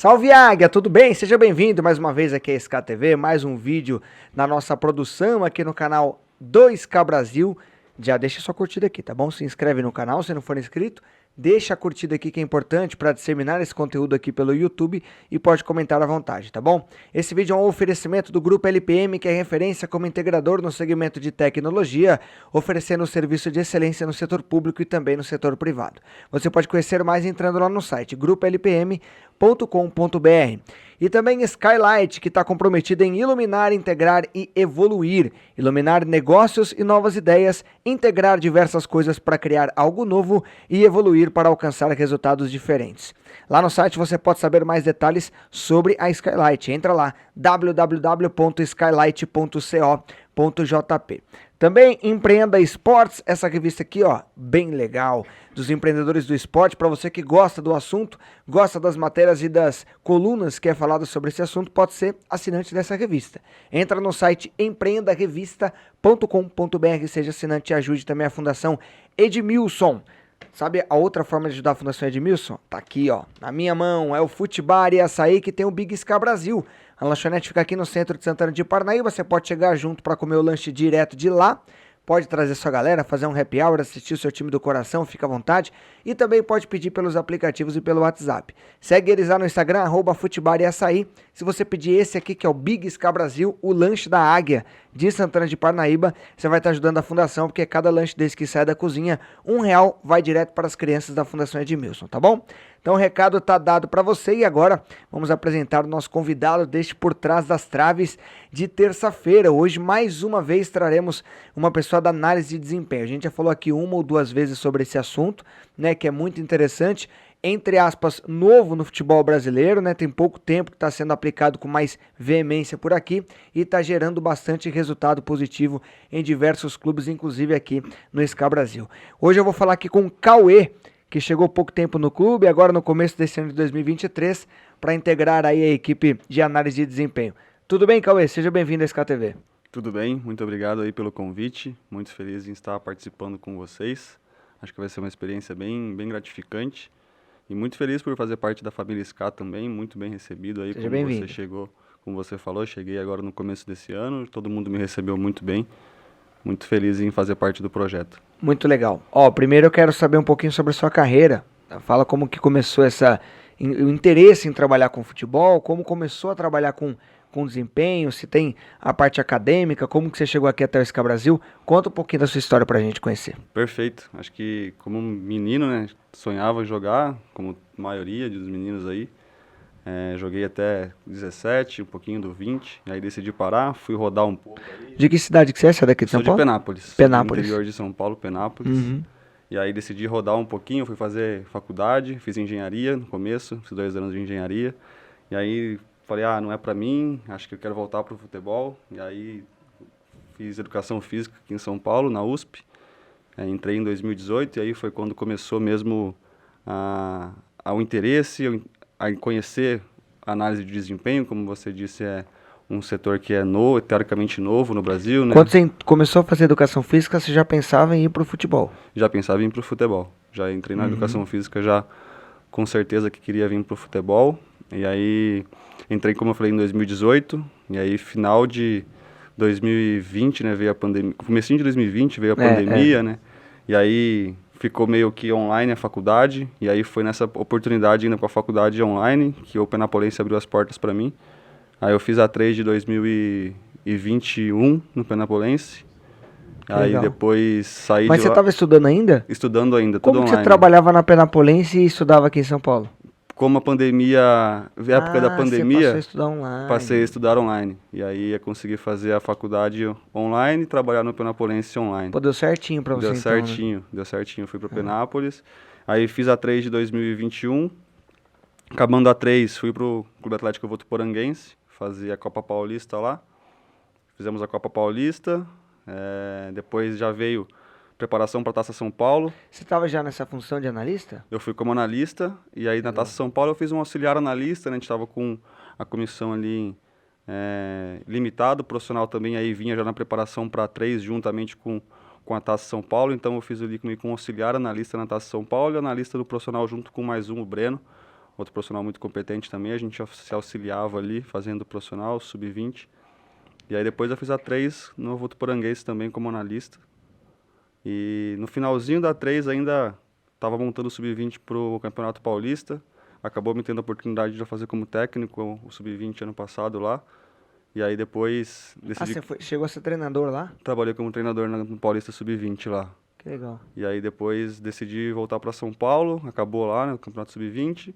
Salve Águia, tudo bem? Seja bem-vindo mais uma vez aqui à SKTV, mais um vídeo na nossa produção aqui no canal 2K Brasil. Já deixa sua curtida aqui, tá bom? Se inscreve no canal se não for inscrito, deixa a curtida aqui que é importante para disseminar esse conteúdo aqui pelo YouTube e pode comentar à vontade, tá bom? Esse vídeo é um oferecimento do Grupo LPM, que é referência como integrador no segmento de tecnologia, oferecendo serviço de excelência no setor público e também no setor privado. Você pode conhecer mais entrando lá no site grupolpm.com.br. E também Skylight, que está comprometida em iluminar, integrar e evoluir. Iluminar negócios e novas ideias, integrar diversas coisas para criar algo novo e evoluir para alcançar resultados diferentes. Lá no site você pode saber mais detalhes sobre a Skylight. Entra lá, www.skylight.co.jp. Também Empreenda Esportes, essa revista aqui, ó, bem legal, dos empreendedores do esporte. Para você que gosta do assunto, gosta das matérias e das colunas que é falado sobre esse assunto, pode ser assinante dessa revista. Entra no site empreendarevista.com.br, seja assinante e ajude também a Fundação Edmilson. Sabe a outra forma de ajudar a Fundação Edmilson? Tá aqui, ó, na minha mão, é o Futebar e Açaí, que tem o Big Sky Brasil. A lanchonete fica aqui no centro de Santana de Parnaíba, você pode chegar junto para comer o lanche direto de lá, pode trazer sua galera, fazer um happy hour, assistir o seu time do coração, fica à vontade, e também pode pedir pelos aplicativos e pelo WhatsApp. Segue eles lá no Instagram, @Futebar e Açaí. Se você pedir esse aqui, que é o Big Sky Brasil, o lanche da Águia de Santana de Parnaíba, você vai estar ajudando a Fundação, porque cada lanche desse que sai da cozinha, R$1 vai direto para as crianças da Fundação Edmilson, tá bom? Então o recado tá dado para você e agora vamos apresentar o nosso convidado deste Por Trás das Traves de terça-feira. Hoje, mais uma vez, traremos uma pessoa da análise de desempenho. A gente já falou aqui uma ou duas vezes sobre esse assunto, né, que é muito interessante, entre aspas, novo no futebol brasileiro, né? Tem pouco tempo que está sendo aplicado com mais veemência por aqui e está gerando bastante resultado positivo em diversos clubes, inclusive aqui no SK Brasil. Hoje eu vou falar aqui com o Cauê, que chegou pouco tempo no clube, agora no começo desse ano de 2023, para integrar aí a equipe de análise de desempenho. Tudo bem, Cauê? Seja bem-vindo à SKTV. Tudo bem, muito obrigado aí pelo convite, muito feliz em estar participando com vocês. Acho que vai ser uma experiência bem gratificante e muito feliz por fazer parte da família SK também, muito bem recebido aí. Seja bem-vindo. Você chegou, como você falou, cheguei agora no começo desse ano, todo mundo me recebeu muito bem, muito feliz em fazer parte do projeto. Muito legal. Ó, primeiro eu quero saber um pouquinho sobre a sua carreira. Fala como que começou o interesse em trabalhar com futebol, como começou a trabalhar com desempenho, se tem a parte acadêmica, como que você chegou aqui até o SK Brasil. Conta um pouquinho da sua história pra gente conhecer. Perfeito. Acho que como menino, né, sonhava jogar, como a maioria dos meninos aí. Joguei até 17, um pouquinho do 20, aí decidi parar, fui rodar um pouco aí. De que cidade que você é? Você é daqui de São Paulo? Sou de Penápolis. Penápolis. Do interior de São Paulo, Penápolis. Uhum. E aí decidi rodar um pouquinho, fui fazer faculdade, fiz engenharia no começo, fiz 2 anos de engenharia. E aí falei, não é pra mim, acho que eu quero voltar pro futebol. E aí fiz educação física aqui em São Paulo, na USP. Entrei em 2018 e aí foi quando começou mesmo o interesse a conhecer a análise de desempenho. Como você disse, é um setor que é novo, teoricamente novo no Brasil, né? Quando você começou a fazer educação física, você já pensava em ir pro futebol? Já pensava em ir pro futebol. Já entrei na educação física já com certeza que queria vir pro futebol. E aí entrei, como eu falei, em 2018. E aí final de 2020, né, veio a pandemia. Comecinho de 2020 veio a pandemia, né? E aí ficou meio que online a faculdade. E aí foi nessa oportunidade indo com a faculdade online que o Penapolense abriu as portas para mim. Aí eu fiz a 3 de 2021 no Penapolense. Aí legal. Depois saí Mas de você lá. estava estudando ainda? Estudando ainda, Como tudo que online. você trabalhava na Penapolense e estudava aqui em São Paulo? Como a pandemia, época da pandemia, você passou a estudar online. passei a estudar online. E aí eu consegui fazer a faculdade online e trabalhar no Penapolense online. Pô, deu certinho pra você Deu então, certinho, né? deu certinho. Fui pro Penápolis. Aí fiz a 3 de 2021. Acabando a 3, fui pro Clube Atlético Votuporanguense, fazer a Copa Paulista lá. Fizemos a Copa Paulista. Depois já veio preparação para a Taça São Paulo. Você estava já nessa função de analista? Eu fui como analista, e aí na Taça São Paulo eu fiz um auxiliar analista, né? A gente estava com a comissão ali limitado, o profissional também aí vinha já na preparação para 3, juntamente com a Taça São Paulo, então eu fiz ali comigo com um auxiliar analista na Taça São Paulo e analista do profissional junto com mais um, o Breno. outro profissional muito competente também, a gente se auxiliava ali, fazendo profissional, sub-20. E aí depois eu fiz a 3 no Votuporanguense também como analista. E no finalzinho da 3 ainda estava montando o sub-20 para o Campeonato Paulista. Acabou me tendo a oportunidade de fazer como técnico o sub-20 ano passado lá. E aí depois decidi... chegou a ser treinador lá? Trabalhei como treinador no Paulista Sub-20 lá. Que legal. E aí depois decidi voltar para São Paulo, acabou lá, né, no Campeonato Sub-20.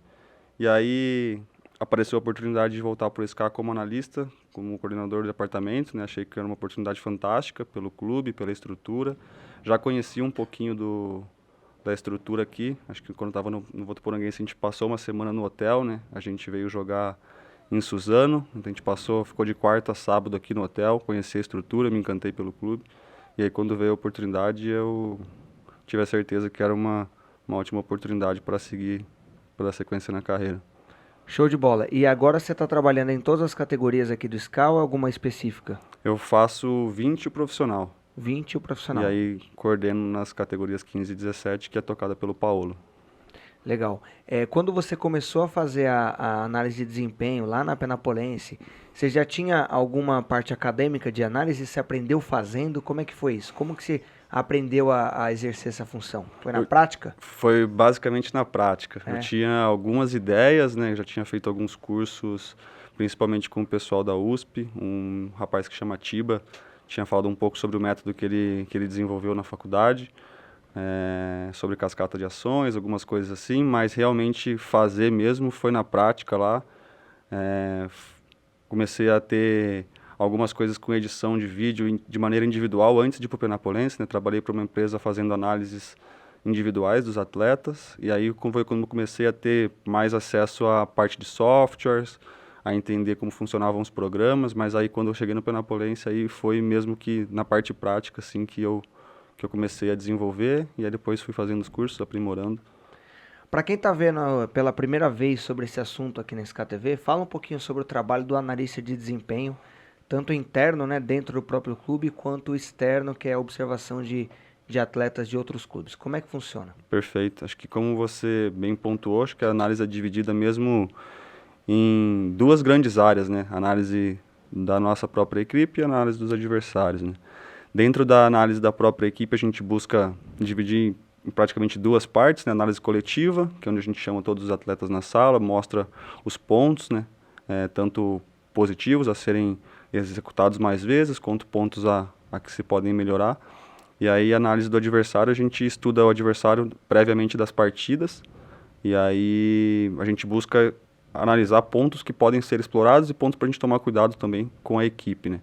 E aí apareceu a oportunidade de voltar para o SCA como analista, como coordenador do departamento, né? Achei que era uma oportunidade fantástica pelo clube, pela estrutura. Já conhecia um pouquinho da estrutura aqui. Acho que quando estava no Votuporanguense a gente passou uma semana no hotel, né? A gente veio jogar em Suzano, então a gente ficou de quarta a sábado aqui no hotel, conheci a estrutura, me encantei pelo clube. E aí quando veio a oportunidade eu tive a certeza que era uma ótima oportunidade para seguir pela sequência na carreira. Show de bola. E agora você está trabalhando em todas as categorias aqui do SCA ou alguma específica? Eu faço 20 profissional. 20 o profissional. E aí coordeno nas categorias 15 e 17, que é tocada pelo Paulo. Legal. Quando você começou a fazer a análise de desempenho lá na Penapolense, você já tinha alguma parte acadêmica de análise? Você aprendeu fazendo? Como é que foi isso? Como que você aprendeu a exercer essa função? Foi na prática? Foi basicamente na prática. É. Eu tinha algumas ideias, né? Eu já tinha feito alguns cursos, principalmente com o pessoal da USP, um rapaz que chama Tiba, tinha falado um pouco sobre o método que ele desenvolveu na faculdade, sobre cascata de ações, algumas coisas assim, mas realmente fazer mesmo foi na prática lá. Comecei a ter algumas coisas com edição de vídeo de maneira individual antes de ir para o Penapolense, né? Trabalhei para uma empresa fazendo análises individuais dos atletas, e aí foi quando comecei a ter mais acesso à parte de softwares, a entender como funcionavam os programas, mas aí quando eu cheguei no Penapolense, aí foi mesmo que na parte prática, assim, que eu comecei a desenvolver, e aí depois fui fazendo os cursos, aprimorando. Para quem está vendo pela primeira vez sobre esse assunto aqui na SCATV, fala um pouquinho sobre o trabalho do analista de desempenho, tanto interno, né, dentro do próprio clube, quanto externo, que é a observação de atletas de outros clubes. Como é que funciona? Perfeito. Acho que como você bem pontuou, acho que a análise é dividida mesmo em duas grandes áreas, né? A análise da nossa própria equipe e a análise dos adversários, né? Dentro da análise da própria equipe, a gente busca dividir em praticamente duas partes, né? Análise coletiva, que é onde a gente chama todos os atletas na sala, mostra os pontos, né? Tanto positivos a serem executados mais vezes, quanto pontos a que se podem melhorar. E aí, a análise do adversário, a gente estuda o adversário previamente das partidas, e aí a gente busca analisar pontos que podem ser explorados e pontos para a gente tomar cuidado também com a equipe, né?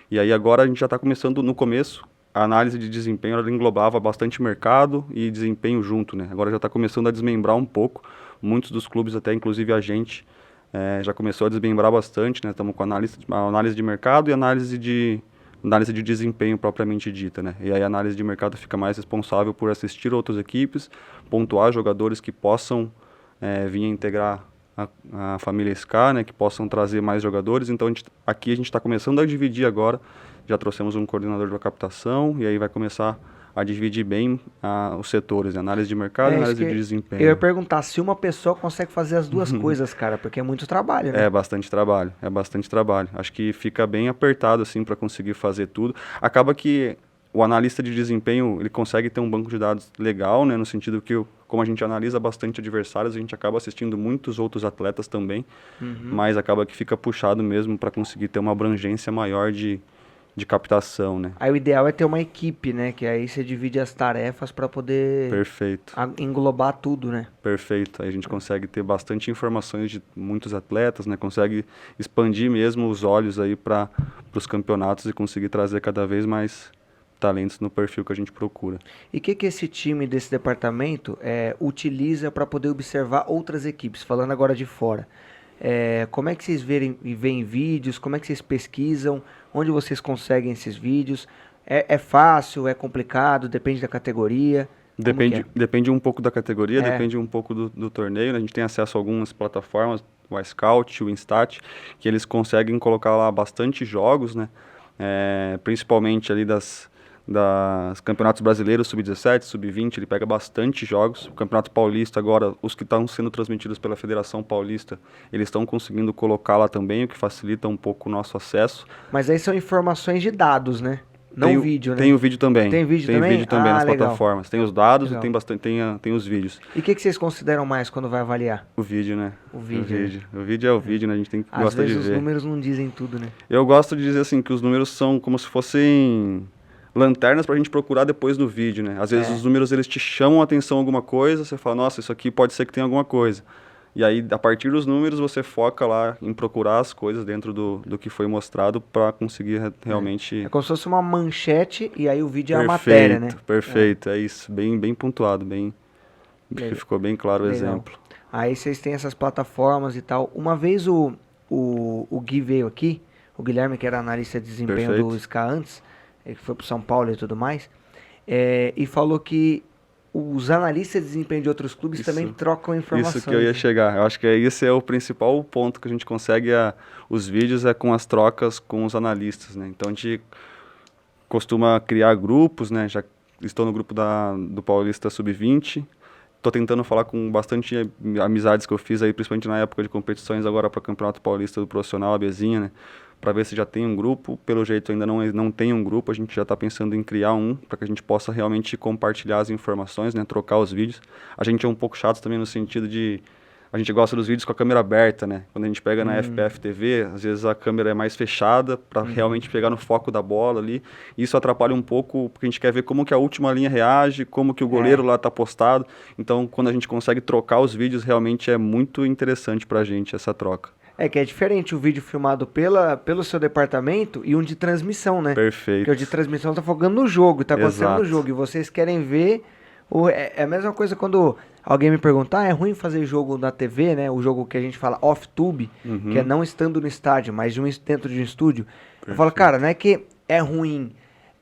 E aí agora a gente já está começando, no começo, a análise de desempenho ela englobava bastante mercado e desempenho junto, né? Agora já está começando a desmembrar um pouco, muitos dos clubes, até inclusive a gente, já começou a desmembrar bastante, né? Estamos com análise de mercado e análise de desempenho propriamente dita, né? E aí a análise de mercado fica mais responsável por assistir outras equipes, pontuar jogadores que possam vir a integrar a família SCA, né, que possam trazer mais jogadores. Então aqui a gente está começando a dividir agora, já trouxemos um coordenador de captação e aí vai começar a dividir bem os setores, né, análise de mercado e análise de desempenho. Eu ia perguntar se uma pessoa consegue fazer as duas coisas, cara, porque é muito trabalho, né? É bastante trabalho. Acho que fica bem apertado assim para conseguir fazer tudo. Acaba que o analista de desempenho, ele consegue ter um banco de dados legal, né, no sentido que, como a gente analisa bastante adversários, a gente acaba assistindo muitos outros atletas também, mas acaba que fica puxado mesmo para conseguir ter uma abrangência maior de captação, né. Aí o ideal é ter uma equipe, né, que aí você divide as tarefas para poder englobar tudo, né. Perfeito, aí a gente consegue ter bastante informações de muitos atletas, né, consegue expandir mesmo os olhos aí para os campeonatos e conseguir trazer cada vez mais talentos no perfil que a gente procura. E o que esse time desse departamento utiliza para poder observar outras equipes, falando agora de fora? Como é que vocês veem vídeos, como é que vocês pesquisam, onde vocês conseguem esses vídeos? É fácil, é complicado, depende da categoria? Depende um pouco da categoria, depende um pouco do torneio, né? A gente tem acesso a algumas plataformas, o iScout, o Instat, que eles conseguem colocar lá bastante jogos, né? Principalmente ali das das campeonatos brasileiros, sub-17, sub-20, ele pega bastante jogos. O Campeonato Paulista agora, os que estão sendo transmitidos pela Federação Paulista, eles estão conseguindo colocar lá também, o que facilita um pouco o nosso acesso. Mas aí são informações de dados, né? Não vídeo, né? Tem o vídeo também. Tem vídeo também? Tem vídeo também nas legal. plataformas. Tem os dados Legal. e tem bastante, tem os vídeos. E o que vocês consideram mais quando vai avaliar? O vídeo, né? O vídeo. O vídeo é o vídeo, né? A gente tem que Às gosta de vezes ver. os números não dizem tudo, né? Eu gosto de dizer assim que os números são como se fossem lanternas pra gente procurar depois do vídeo, né? Às vezes os números eles te chamam a atenção alguma coisa, você fala, nossa, isso aqui pode ser que tenha alguma coisa. E aí, a partir dos números, você foca lá em procurar as coisas dentro do que foi mostrado para conseguir realmente... É como se fosse uma manchete e aí o vídeo é a matéria, né? Perfeito, é isso. Bem pontuado, ficou bem claro o Legal. exemplo. Aí vocês têm essas plataformas e tal. Uma vez o Gui veio aqui, o Guilherme, que era analista de desempenho Perfeito. do SCA antes, que foi pro São Paulo e tudo mais, e falou que os analistas de desempenho de outros clubes também trocam informações. Isso que eu ia chegar. Eu acho que esse é o principal ponto que a gente consegue os vídeos, é com as trocas com os analistas, né? Então a gente costuma criar grupos, né? Já estou no grupo do Paulista Sub-20. Estou tentando falar com bastante amizades que eu fiz aí, principalmente na época de competições agora para o Campeonato Paulista do Profissional, a Bezinha, né? Para ver se já tem um grupo. Pelo jeito ainda não tem um grupo, a gente já está pensando em criar um, para que a gente possa realmente compartilhar as informações, né? Trocar os vídeos. A gente é um pouco chato também no sentido de... A gente gosta dos vídeos com a câmera aberta, né? Quando a gente pega na FPF TV, às vezes a câmera é mais fechada para realmente pegar no foco da bola ali. Isso atrapalha um pouco, porque a gente quer ver como que a última linha reage, como que o goleiro lá está postado. Então, quando a gente consegue trocar os vídeos, realmente é muito interessante para a gente essa troca. É que é diferente o vídeo filmado pelo seu departamento e um de transmissão, né? Perfeito. Porque o de transmissão tá focando no jogo, tá acontecendo Exato. no jogo. E vocês querem ver... É a mesma coisa quando alguém me pergunta, é ruim fazer jogo na TV, né? O jogo que a gente fala off-tube, que é não estando no estádio, mas dentro de um estúdio. Perfeito. Eu falo, cara, não é que é ruim.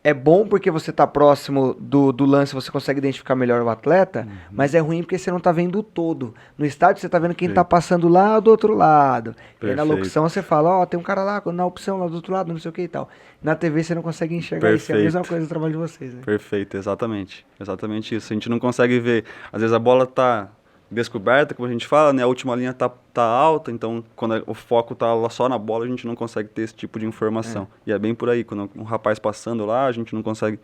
É bom porque você tá próximo do lance, você consegue identificar melhor o atleta, mas é ruim porque você não tá vendo o todo. No estádio você tá vendo quem tá passando lá do outro lado. E aí na locução você fala, ó, tem um cara lá na opção lá do outro lado, não sei o que e tal. Na TV você não consegue enxergar isso, é a mesma coisa do trabalho de vocês, né? Perfeito, exatamente. Exatamente isso. A gente não consegue ver, às vezes a bola tá descoberta, como a gente fala, né? A última linha tá alta, então quando o foco tá lá só na bola, a gente não consegue ter esse tipo de informação. E é bem por aí, quando um rapaz passando lá, a gente não consegue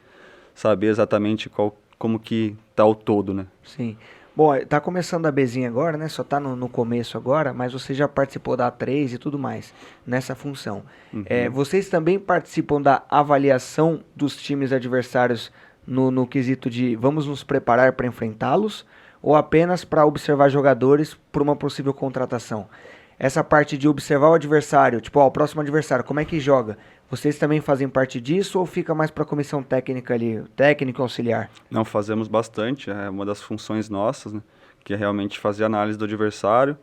saber exatamente como que tá o todo, né? Sim. Bom, tá começando a Bezinha agora, né? Só tá no começo agora, mas você já participou da A3 e tudo mais, nessa função. Vocês também participam da avaliação dos times adversários no quesito de vamos nos preparar para enfrentá-los, ou apenas para observar jogadores por uma possível contratação? Essa parte de observar o adversário, tipo, o próximo adversário, como é que joga? Vocês também fazem parte disso ou fica mais para a comissão técnica ali, técnico auxiliar? Não, fazemos bastante, é uma das funções nossas, né? Que é realmente fazer análise do adversário.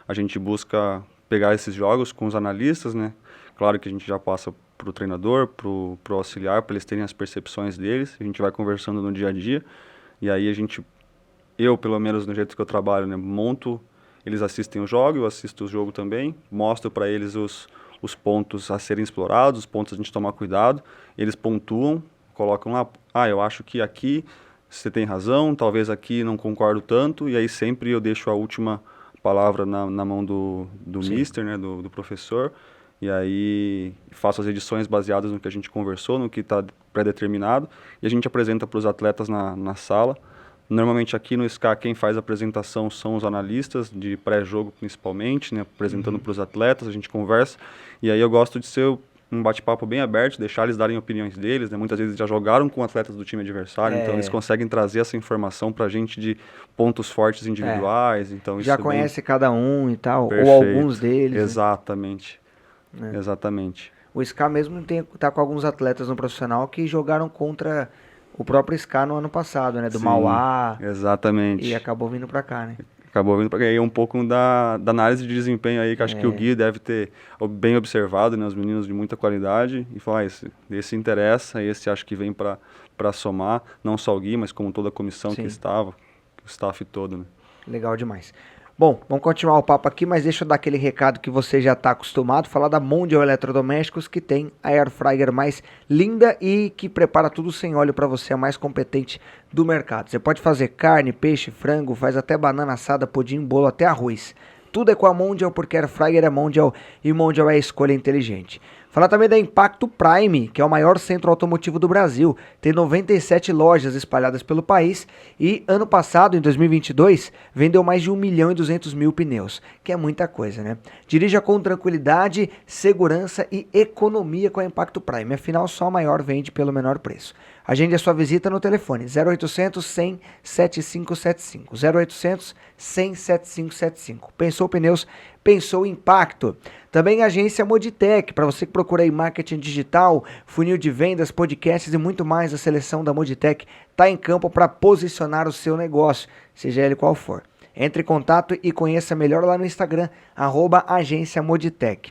A gente busca pegar esses jogos com os analistas, né? Claro que a gente já passa para o treinador, para o auxiliar, para eles terem as percepções deles. A gente vai conversando no dia a dia e aí eu, pelo menos no jeito que eu trabalho, né, monto, eles assistem o jogo, eu assisto o jogo também, mostro para eles os pontos a serem explorados, os pontos a gente tomar cuidado, eles pontuam, colocam lá, eu acho que aqui você tem razão, talvez aqui não concordo tanto, e aí sempre eu deixo a última palavra na mão do mister, né, do professor, e aí faço as edições baseadas no que a gente conversou, no que está pré-determinado, e a gente apresenta para os atletas na sala. Normalmente aqui no SCA quem faz a apresentação são os analistas, de pré-jogo principalmente, né, apresentando para os atletas, a gente conversa, e aí eu gosto de ser um bate-papo bem aberto, deixar eles darem opiniões deles, né, muitas vezes já jogaram com atletas do time adversário, então eles conseguem trazer essa informação para a gente de pontos fortes individuais, então já isso conhece cada um e tal, Perfeito. ou alguns deles. Exatamente, exatamente. O SCA mesmo tá com alguns atletas no profissional que jogaram contra o próprio SCA no ano passado, né? Do Mauá. Exatamente. E acabou vindo pra cá, né? Acabou vindo para cá. E é um pouco da análise de desempenho aí, que acho que o Gui deve ter bem observado, né? Os meninos de muita qualidade. E falar, esse interessa, esse acho que vem para somar. Não só o Gui, mas como toda a comissão que estava, o staff todo, né? Legal demais. Bom, vamos continuar o papo aqui, mas deixa eu dar aquele recado que você já está acostumado, falar da Mondial Eletrodomésticos, que tem a Air Fryer mais linda e que prepara tudo sem óleo para você, a mais competente do mercado. Você pode fazer carne, peixe, frango, faz até banana assada, pudim, bolo, até arroz. Tudo é com a Mondial, porque Air Fryer é Mondial e Mondial é a escolha inteligente. Falar também da Impacto Prime, que é o maior centro automotivo do Brasil. Tem 97 lojas espalhadas pelo país e ano passado, em 2022, vendeu mais de 1.200.000 pneus, que é muita coisa, né? Dirija com tranquilidade, segurança e economia com a Impacto Prime. Afinal, só a maior vende pelo menor preço. Agende a sua visita no telefone 0800 100 7575. 0800 100 7575. Pensou pneus, pensou impacto. Também a agência Moditec, para você que procura aí marketing digital, funil de vendas, podcasts e muito mais, a seleção da Moditec está em campo para posicionar o seu negócio, seja ele qual for. Entre em contato e conheça melhor lá no Instagram, @agência Moditec.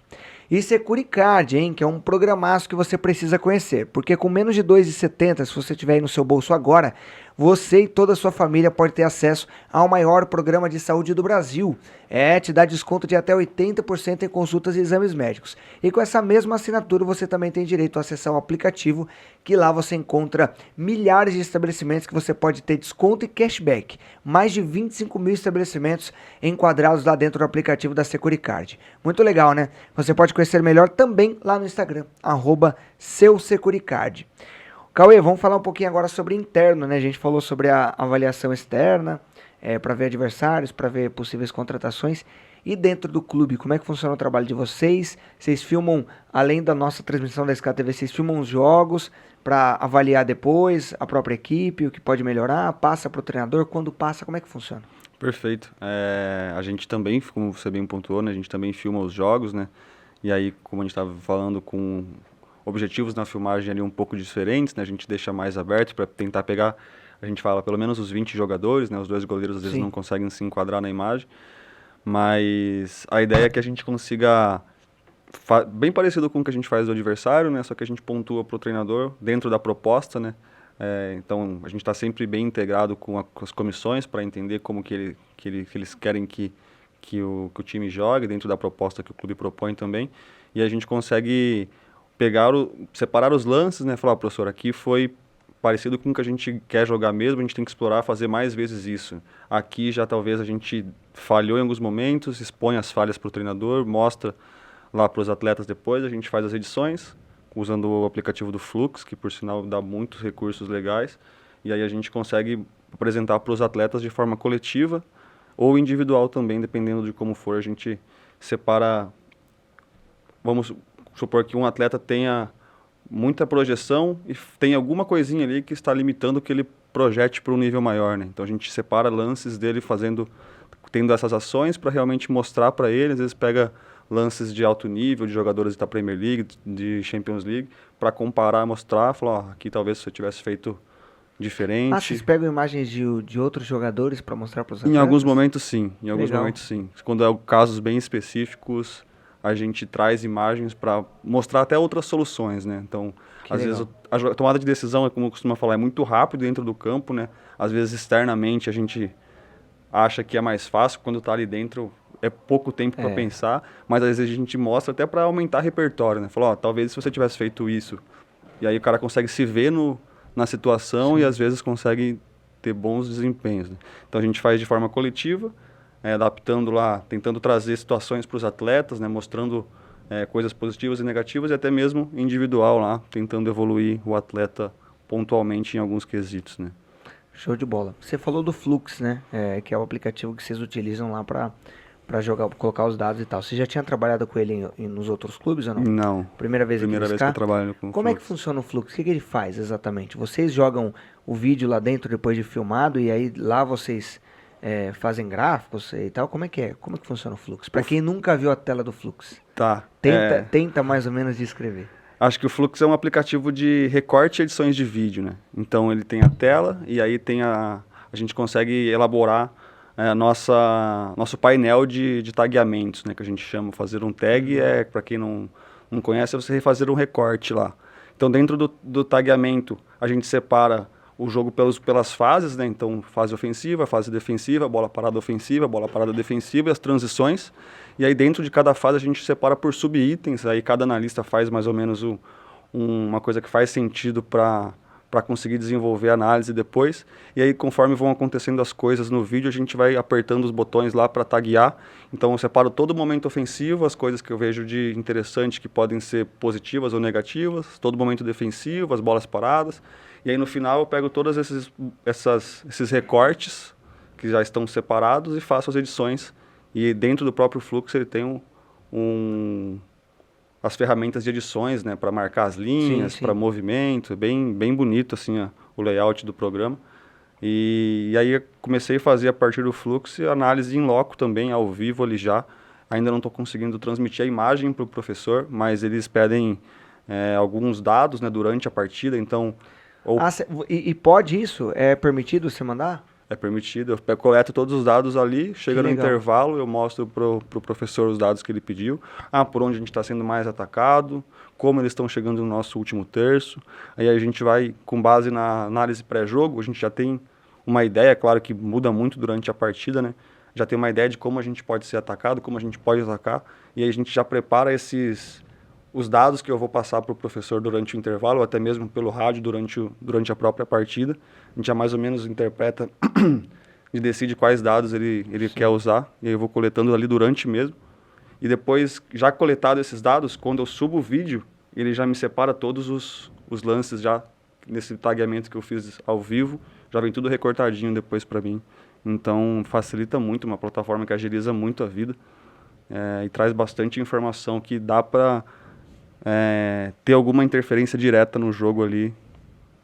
E Securicard, hein, que é um programaço que você precisa conhecer, porque com menos de R$ 2,70, se você tiver aí no seu bolso agora, você e toda a sua família pode ter acesso ao maior programa de saúde do Brasil. Te dá desconto de até 80% em consultas e exames médicos. E com essa mesma assinatura você também tem direito a acessar o aplicativo, que lá você encontra milhares de estabelecimentos que você pode ter desconto e cashback. Mais de 25 mil estabelecimentos enquadrados lá dentro do aplicativo da Securicard. Muito legal, né? Você pode conhecer melhor também lá no Instagram, @seusecuricard. Cauê, vamos falar um pouquinho agora sobre interno, né? A gente falou sobre a avaliação externa, para ver adversários, para ver possíveis contratações. E dentro do clube, como é que funciona o trabalho de vocês? Vocês filmam, além da nossa transmissão da SKTV, vocês filmam os jogos para avaliar depois a própria equipe, o que pode melhorar, passa para o treinador, quando passa, como é que funciona? Perfeito. A gente também, como você bem pontuou, né, a gente também filma os jogos, né? E aí, como a gente estava falando, com objetivos na filmagem ali um pouco diferentes, né? A gente deixa mais aberto para tentar pegar, a gente fala pelo menos os 20 jogadores, né? Os dois goleiros às vezes não conseguem se enquadrar na imagem, mas a ideia é que a gente consiga, bem parecido com o que a gente faz do adversário, né? Só que a gente pontua para o treinador dentro da proposta, né? Então a gente está sempre bem integrado com as comissões para entender como que eles querem que o time jogue dentro da proposta que o clube propõe também, e a gente consegue separar os lances, né? Falar, professor, aqui foi parecido com o que a gente quer jogar mesmo, a gente tem que explorar, fazer mais vezes isso. Aqui já talvez a gente falhou em alguns momentos, expõe as falhas para o treinador, mostra lá para os atletas depois, a gente faz as edições, usando o aplicativo do Flux, que por sinal dá muitos recursos legais, e aí a gente consegue apresentar para os atletas de forma coletiva ou individual também, dependendo de como for, a gente separa. Vamos supor que um atleta tenha muita projeção e tem alguma coisinha ali que está limitando que ele projete para um nível maior, né? Então a gente separa lances dele tendo essas ações para realmente mostrar para ele, às vezes pega lances de alto nível, de jogadores da Premier League, de Champions League, para comparar, mostrar, falar, aqui talvez se você tivesse feito diferente. Vocês pegam imagens de outros jogadores para mostrar para os atletas? Em alguns momentos sim, momentos sim. Quando é casos bem específicos, a gente traz imagens para mostrar até outras soluções, né? Então, às vezes a tomada de decisão, como eu costumo falar, é muito rápido dentro do campo, né? Às vezes externamente a gente acha que é mais fácil, quando está ali dentro é pouco tempo para pensar, mas às vezes a gente mostra até para aumentar repertório, né? Falar, talvez se você tivesse feito isso, e aí o cara consegue se ver na situação e às vezes consegue ter bons desempenhos, né? Então a gente faz de forma coletiva, adaptando lá, tentando trazer situações para os atletas, né? Mostrando coisas positivas e negativas, e até mesmo individual lá, tentando evoluir o atleta pontualmente em alguns quesitos, né? Show de bola. Você falou do Flux, né? Que é o aplicativo que vocês utilizam lá para colocar os dados e tal. Você já tinha trabalhado com ele nos outros clubes ou não? Não. Primeira vez que eu trabalho com o Flux. Como é que funciona o Flux? O que ele faz exatamente? Vocês jogam o vídeo lá dentro depois de filmado e aí lá vocês fazem gráficos e tal? Como é que funciona o Flux? Para quem nunca viu a tela do Flux. Tá. Tenta mais ou menos descrever. Acho que o Flux é um aplicativo de recorte e edições de vídeo, né? Então ele tem a tela e aí a gente consegue elaborar nosso painel de tagueamentos, né? Que a gente chama. Fazer um tag para quem não conhece, é você fazer um recorte lá. Então dentro do tagueamento a gente separa o jogo pelas fases, né? Então, fase ofensiva, fase defensiva, bola parada ofensiva, bola parada defensiva e as transições. E aí, dentro de cada fase, a gente separa por sub-itens. Aí, cada analista faz mais ou menos uma coisa que faz sentido para conseguir desenvolver a análise depois. E aí, conforme vão acontecendo as coisas no vídeo, a gente vai apertando os botões lá para taguear. Então, eu separo todo o momento ofensivo, as coisas que eu vejo de interessante que podem ser positivas ou negativas, todo o momento defensivo, as bolas paradas. E aí, no final, eu pego todos esses recortes que já estão separados e faço as edições. E dentro do próprio Fluxo, ele tem as ferramentas de edições, né, para marcar as linhas, para movimento, bem bonito assim, o layout do programa. E aí eu comecei a fazer a partir do Fluxo análise em loco também, ao vivo ali já. Ainda não estou conseguindo transmitir a imagem para o professor, mas eles pedem alguns dados, né, durante a partida, então... E pode isso? É permitido você mandar? É permitido, eu coleto todos os dados ali, chega no intervalo, eu mostro pro professor os dados que ele pediu, por onde a gente está sendo mais atacado, como eles estão chegando no nosso último terço. Aí a gente vai, com base na análise pré-jogo, a gente já tem uma ideia, claro que muda muito durante a partida, né? Já tem uma ideia de como a gente pode ser atacado, como a gente pode atacar, e aí a gente já prepara os dados que eu vou passar para o professor durante o intervalo, ou até mesmo pelo rádio durante a própria partida. A gente já mais ou menos interpreta e decide quais dados ele quer usar, e aí eu vou coletando ali durante mesmo. E depois, já coletado esses dados, quando eu subo o vídeo, ele já me separa todos os lances já nesse tagueamento que eu fiz ao vivo, já vem tudo recortadinho depois para mim. Então facilita muito, uma plataforma que agiliza muito a vida e traz bastante informação que dá para ter alguma interferência direta no jogo ali,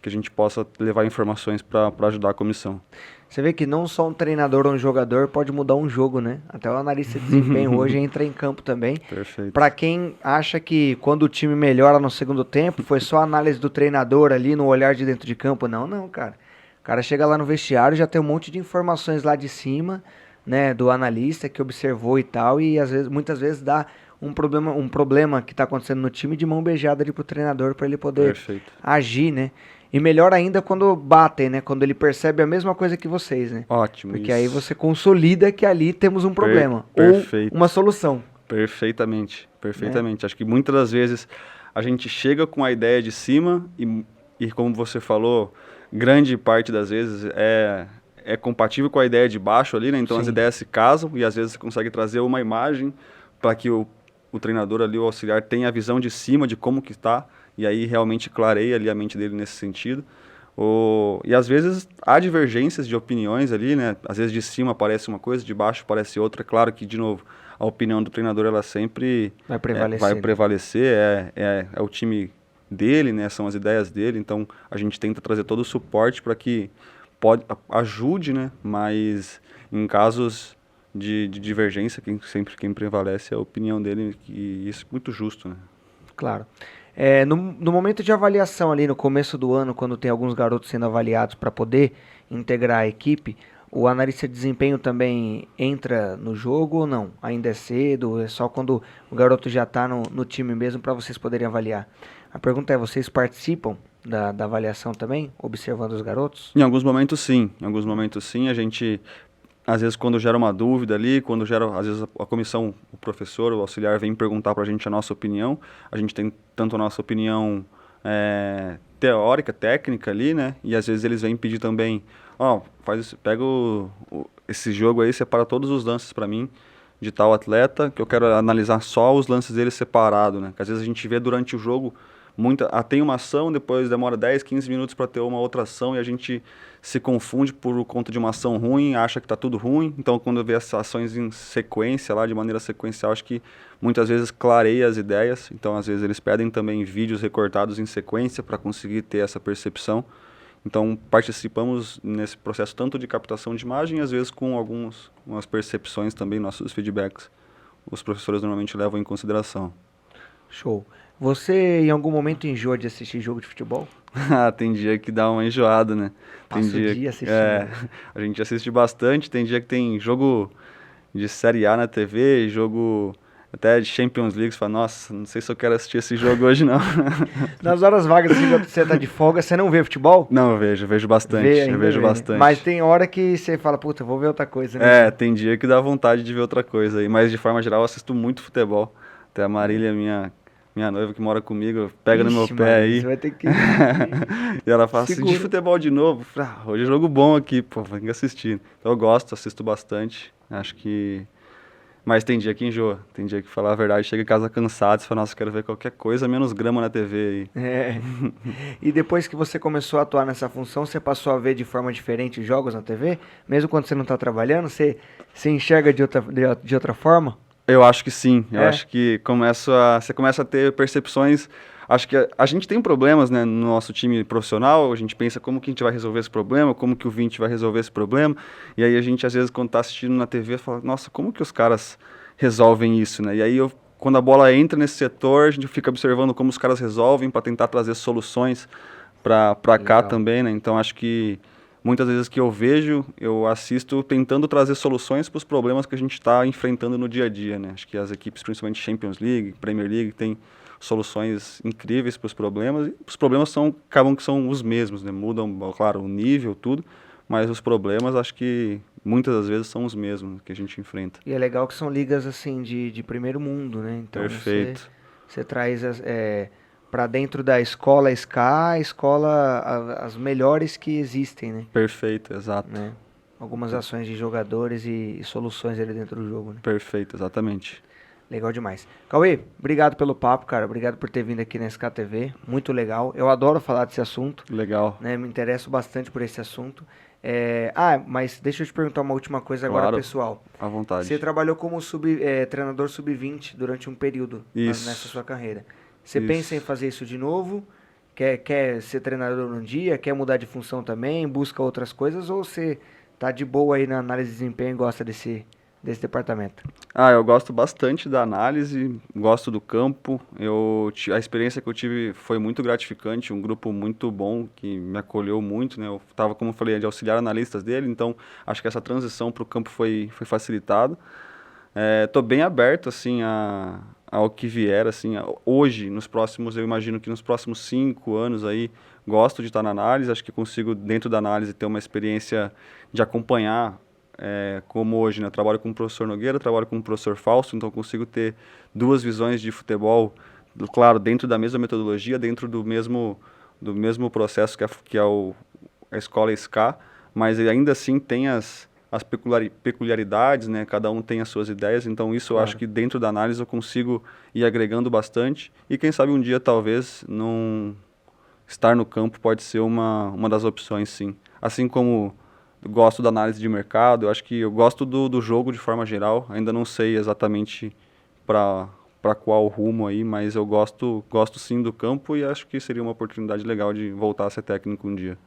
que a gente possa levar informações para ajudar a comissão. Você vê que não só um treinador ou um jogador pode mudar um jogo, né? Até o analista de desempenho hoje entra em campo também. Perfeito. Para quem acha que quando o time melhora no segundo tempo, foi só a análise do treinador ali no olhar de dentro de campo. Não, cara. O cara chega lá no vestiário, já tem um monte de informações lá de cima, né, do analista que observou e tal, e muitas vezes dá um problema que está acontecendo no time de mão beijada ali pro treinador para ele poder agir, né? E melhor ainda quando batem, né? Quando ele percebe a mesma coisa que vocês, né? Ótimo. Porque aí você consolida que ali temos um problema ou uma solução. Perfeitamente. Acho que muitas das vezes a gente chega com a ideia de cima e como você falou, grande parte das vezes é compatível com a ideia de baixo ali, né? Então as ideias se casam e às vezes você consegue trazer uma imagem para que o treinador ali, o auxiliar, tenha a visão de cima de como que está, e aí realmente clareia ali a mente dele nesse sentido. E às vezes há divergências de opiniões ali, né? Às vezes de cima parece uma coisa, de baixo parece outra. É claro que, de novo, a opinião do treinador ela sempre vai prevalecer, é o time dele, né? São as ideias dele, então a gente tenta trazer todo o suporte para que ajude, né? Mas em casos de divergência, quem prevalece é a opinião dele, e isso é muito justo, né? Claro. No momento de avaliação ali no começo do ano, quando tem alguns garotos sendo avaliados para poder integrar a equipe, o analista de desempenho também entra no jogo ou não? Ainda é cedo? É só quando o garoto já está no time mesmo para vocês poderem avaliar? A pergunta é, vocês participam da avaliação também, observando os garotos? Em alguns momentos sim, a gente... Às vezes, quando gera uma dúvida ali, às vezes a comissão, o professor, o auxiliar vem perguntar para a gente a nossa opinião. A gente tem tanto a nossa opinião teórica, técnica ali, né? E às vezes eles vêm pedir também, pega esse jogo aí, separa todos os lances para mim de tal atleta, que eu quero analisar só os lances dele separado, né? Que às vezes a gente vê durante o jogo tem uma ação, depois demora 10, 15 minutos para ter uma outra ação e a gente se confunde por conta de uma ação ruim, acha que está tudo ruim. Então, quando vê essas ações em sequência, lá de maneira sequencial, acho que muitas vezes clareia as ideias. Então, às vezes, eles pedem também vídeos recortados em sequência para conseguir ter essa percepção. Então, participamos nesse processo tanto de captação de imagem, às vezes com algumas percepções também, nossos feedbacks. Os professores normalmente levam em consideração. Show. Você, em algum momento, enjoa de assistir jogo de futebol? Tem dia que dá uma enjoada, né? Passa o dia assistindo. A gente assiste bastante, tem dia que tem jogo de Série A na TV, jogo até de Champions League, você fala, nossa, não sei se eu quero assistir esse jogo hoje, não. Nas horas vagas, assim, quando você tá de folga, você não vê futebol? Não, eu vejo bastante, eu vejo bastante. Mas tem hora que você fala, puta, vou ver outra coisa, né? Tem dia que dá vontade de ver outra coisa aí, mas de forma geral eu assisto muito futebol. Até a Marília, minha noiva que mora comigo, pega no meu pé aí. Você vai ter que... E ela fala, assiste futebol de novo. Hoje é jogo bom aqui, pô, tem que assistir. Então eu gosto, assisto bastante. Acho que... Mas tem dia que enjoa. Tem dia que, falar a verdade, chega em casa cansado. Você fala, nossa, quero ver qualquer coisa, menos grama na TV aí. E depois que você começou a atuar nessa função, você passou a ver de forma diferente jogos na TV? Mesmo quando você não tá trabalhando, você enxerga de outra forma? Eu acho que sim. Eu acho que você começa a ter percepções. Acho que a gente tem problemas, né, no nosso time profissional. A gente pensa como que a gente vai resolver esse problema, como que o 20 vai resolver esse problema. E aí a gente, às vezes, quando está assistindo na TV, fala, nossa, como que os caras resolvem isso, né? E aí, quando a bola entra nesse setor, a gente fica observando como os caras resolvem para tentar trazer soluções para cá também, né? Então, acho que muitas vezes que eu assisto tentando trazer soluções para os problemas que a gente está enfrentando no dia a dia, né? Acho que as equipes, principalmente Champions League, Premier League, têm soluções incríveis para os problemas. E os problemas acabam que são os mesmos, né? Mudam, claro, o nível, tudo, mas os problemas acho que muitas das vezes são os mesmos que a gente enfrenta. E é legal que são ligas assim de primeiro mundo, né? Então perfeito. Você traz para dentro da escola SCA, as melhores que existem, né? Perfeito, exato. Né? Algumas ações de jogadores e soluções ali dentro do jogo, né? Perfeito, exatamente. Legal demais. Cauê, obrigado pelo papo, cara. Obrigado por ter vindo aqui na SKTV. Muito legal. Eu adoro falar desse assunto. Legal. Né? Me interesso bastante por esse assunto. Mas deixa eu te perguntar uma última coisa agora, pessoal. À vontade. Você trabalhou como treinador sub-20 durante um período nessa sua carreira. Você pensa em fazer isso de novo? Quer ser treinador um dia? Quer mudar de função também? Busca outras coisas? Ou você tá de boa aí na análise de desempenho e gosta desse departamento? Eu gosto bastante da análise, gosto do campo. A experiência que eu tive foi muito gratificante, um grupo muito bom que me acolheu muito, né? Eu estava, como eu falei, de auxiliar analistas dele, então acho que essa transição para o campo foi facilitada. Estou bem aberto assim ao que vier, assim, hoje, eu imagino que nos próximos 5 anos aí, gosto de estar na análise, acho que consigo, dentro da análise, ter uma experiência de acompanhar. Como hoje, né? Eu trabalho com o professor Nogueira, trabalho com o professor Fausto, então consigo ter 2 visões de futebol, claro, dentro da mesma metodologia, dentro do mesmo processo que é a escola SCA, mas ainda assim tem as peculiaridades, né? Cada um tem as suas ideias, então isso eu acho que dentro da análise eu consigo ir agregando bastante, e quem sabe um dia talvez estar no campo pode ser uma das opções, sim. Assim como gosto da análise de mercado, eu acho que eu gosto do jogo de forma geral, ainda não sei exatamente para qual rumo aí, mas eu gosto sim do campo e acho que seria uma oportunidade legal de voltar a ser técnico um dia.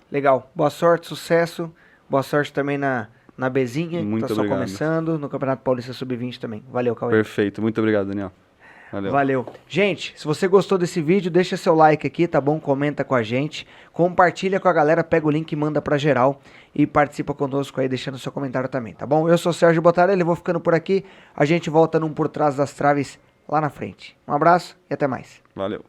Legal, boa sorte, sucesso, boa sorte também na Bezinha, muito que tá obrigado. Só começando, no Campeonato Paulista Sub-20 também. Valeu, Cauê. Perfeito, muito obrigado, Daniel. Valeu. Gente, se você gostou desse vídeo, deixa seu like aqui, tá bom? Comenta com a gente, compartilha com a galera, pega o link e manda pra geral e participa conosco aí, deixando seu comentário também, tá bom? Eu sou o Sérgio Botarelli, vou ficando por aqui, a gente volta num Por Trás das Traves lá na frente. Um abraço e até mais. Valeu.